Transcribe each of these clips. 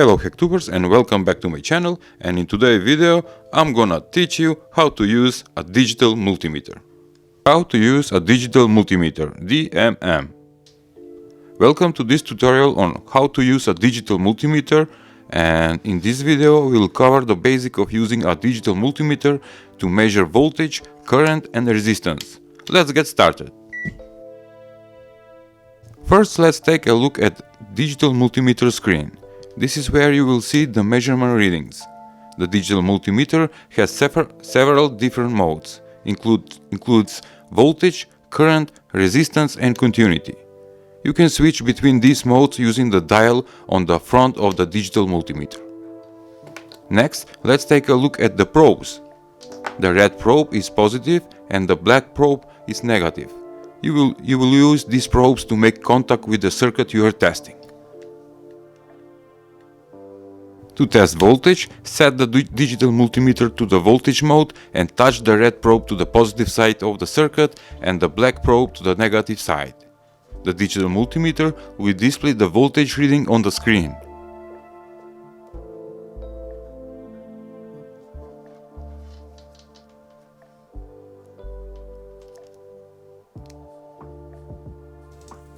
Hello Hacktubers and welcome back to my channel, and in today's video I'm gonna teach you how to use a digital multimeter. How to use a digital multimeter, DMM. Welcome to this tutorial on how to use a digital multimeter, and in this video we will cover the basic of using a digital multimeter to measure voltage, current and resistance. Let's get started. First, let's take a look at digital multimeter screen. This is where you will see the measurement readings. The digital multimeter has several different modes, includes voltage, current, resistance and continuity. You can switch between these modes using the dial on the front of the digital multimeter. Next, let's take a look at the probes. The red probe is positive and the black probe is negative. You will use these probes to make contact with the circuit you are testing. To test voltage, set the digital multimeter to the voltage mode and touch the red probe to the positive side of the circuit and the black probe to the negative side. The digital multimeter will display the voltage reading on the screen.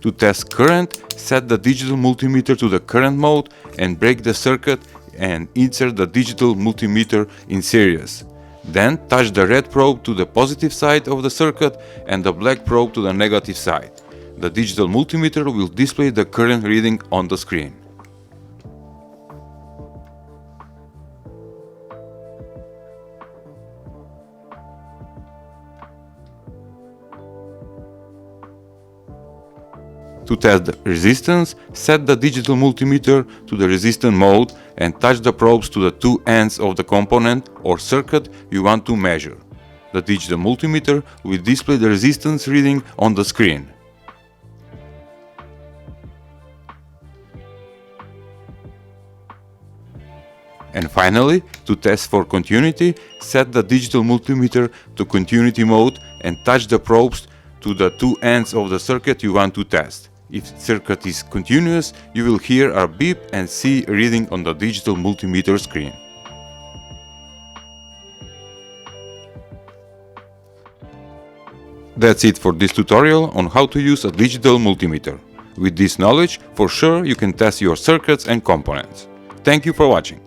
To test current, set the digital multimeter to the current mode and break the circuit and insert the digital multimeter in series. Then touch the red probe to the positive side of the circuit and the black probe to the negative side. The digital multimeter will display the current reading on the screen. To test the resistance, set the digital multimeter to the resistance mode and touch the probes to the two ends of the component or circuit you want to measure. The digital multimeter will display the resistance reading on the screen. And finally, to test for continuity, set the digital multimeter to continuity mode and touch the probes to the two ends of the circuit you want to test. If the circuit is continuous, you will hear a beep and see a reading on the digital multimeter screen. That's it for this tutorial on how to use a digital multimeter. With this knowledge, for sure you can test your circuits and components. Thank you for watching.